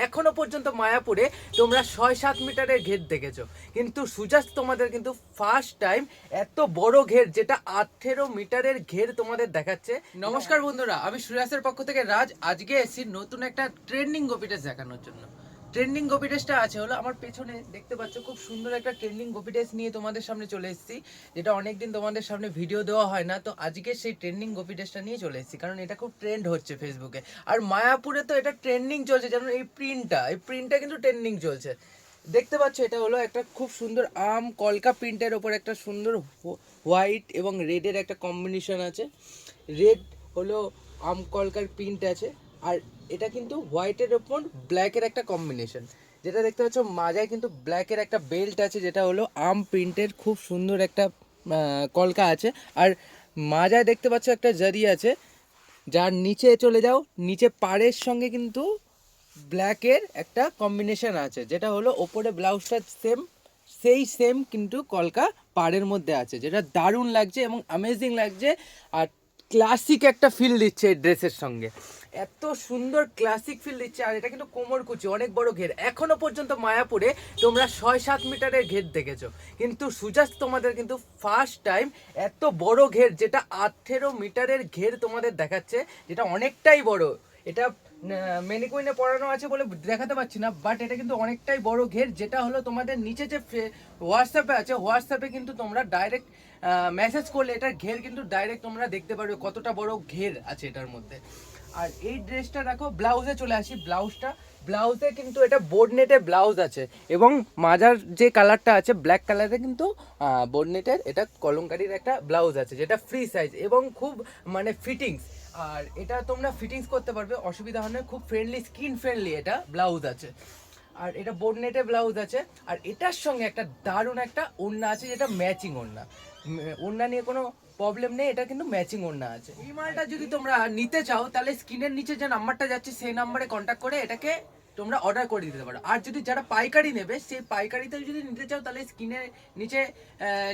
এখনো পর্যন্ত মায়াপুরে তোমরা 6-7 মিটারের ঘের দেখেছো, কিন্তু সুজাস তোমাদের কিন্তু ফার্স্ট টাইম এত বড় ঘের, যেটা 18 মিটারের ঘের তোমাদের দেখাচ্ছে। নমস্কার বন্ধুরা, আমি সুজাসের পক্ষ থেকে রাজ। আজকে এসেছি নতুন একটা ট্রেন্ডিং গোপি টেস্ট দেখানোর জন্য। ট্রেন্ডিং গোপি টেস্টটা আছে হলো আমার পেছনে, দেখতে পাচ্ছ খুব সুন্দর একটা ট্রেন্ডিং গোপি টেস্ট নিয়ে তোমাদের সামনে চলে এসেছি, যেটা অনেকদিন তোমাদের সামনে ভিডিও দেওয়া হয় না। তো আজকে সেই ট্রেন্ডিং গোপি টেস্টটা নিয়ে চলে এসেছি, কারণ এটা খুব ট্রেন্ড হচ্ছে ফেসবুকে, আর মায়াপুরে তো এটা ট্রেন্ডিং চলছে। যেমন এই প্রিন্টটা কিন্তু ট্রেন্ডিং চলছে। দেখতে পাচ্ছ এটা হলো একটা খুব সুন্দর আম কলকা প্রিন্টের ওপর একটা সুন্দর হোয়াইট এবং রেডের একটা কম্বিনেশন আছে। রেড হলো আম কলকার প্রিন্ট আছে, আর এটা কিন্তু হোয়াইটের ওপর ব্ল্যাকের একটা কম্বিনেশন। যেটা দেখতে পাচ্ছ মাজায় কিন্তু ব্ল্যাকের একটা বেল্ট আছে, যেটা হলো আম প্রিন্টের খুব সুন্দর একটা কলকা আছে। আর মাজায় দেখতে পাচ্ছ একটা জারি আছে, যার নিচে চলে যাও, নিচে পাড়ের সঙ্গে কিন্তু ব্ল্যাকের একটা কম্বিনেশন আছে, যেটা হলো ওপরে ব্লাউজটা সেম কিন্তু কলকা পাড়ের মধ্যে আছে, যেটা দারুণ লাগছে এবং অ্যামেজিং লাগছে। আর ক্লাসিক একটা ফিল দিচ্ছে এই ড্রেসের সঙ্গে, এত সুন্দর ক্লাসিক ফিল দিচ্ছে। আর এটা কিন্তু কোমরকুচি, অনেক বড় ঘের। এখনো পর্যন্ত মায়াপুরে তোমরা 6-7 মিটারের ঘের দেখেছো, কিন্তু সুজাস তোমাদের কিন্তু ফার্স্ট টাইম এত বড় ঘের, যেটা 18 মিটারের ঘের তোমাদের দেখাচ্ছে, যেটা অনেকটাই বড়। এটা মেনিকুইনে পড়ানো আছে বলে দেখাতে পাচ্ছি না, বাট এটা কিন্তু অনেকটাই বড় ঘের। যেটা হলো তোমাদের নিচে যে হোয়াটসঅ্যাপে আছে, হোয়াটসঅ্যাপে কিন্তু তোমরা ডাইরেক্ট মেসেজ করলে এটার ঘের কিন্তু ডাইরেক্ট তোমরা দেখতে পারবে কতটা বড় ঘের আছে এটার মধ্যে। আর এই ড্রেসটা দেখো, ব্লাউজে চলে আসি। ব্লাউজে কিন্তু এটা বোর্ড নেটের ব্লাউজ আছে, এবং মাজার যে কালারটা আছে ব্ল্যাক কালারে কিন্তু বোর্ড নেটের এটা কলমকারীর একটা ব্লাউজ আছে, যেটা ফ্রি সাইজ এবং খুব মানে ফিটিংস। আর এটা তোমরা ফিটিংস করতে পারবে, অসুবিধা হয় না, খুব ফ্রেন্ডলি, স্কিন ফ্রেন্ডলি এটা ব্লাউজ আছে। আর এটা বোর্ড নেটের ব্লাউজ আছে, আর এটার সঙ্গে একটা দারুণ একটা ওড়না আছে, যেটা ম্যাচিং ওড়না। ওড়না নিয়ে কোনো প্রবলেম নেই, এটা কিন্তু ম্যাচিং ওড়না আছে। এই মালটা যদি তোমরা নিতে চাও, তাহলে স্ক্রিনের নিচে যে নাম্বারটা যাচ্ছে সেই নাম্বারে কন্ট্যাক্ট করে এটাকে তোমরা অর্ডার করে দিতে পারো। আর যদি যারা পাইকারি নেবে, সেই পাইকারিতে যদি নিতে চাও, তাহলে স্ক্রিনের নিচে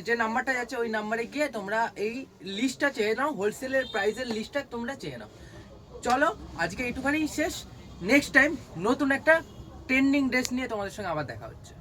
যে নাম্বারটা যাচ্ছে ওই নাম্বারে গিয়ে তোমরা এই লিস্টটা চেয়ে নাও, হোলসেলের প্রাইসের লিস্টটা তোমরা চেয়ে নাও। চলো আজকে এইটুখানি শেষ, নেক্সট টাইম নতুন একটা ট্রেন্ডিং ড্রেস নিয়ে তোমাদের সঙ্গে আবার দেখা হচ্ছে।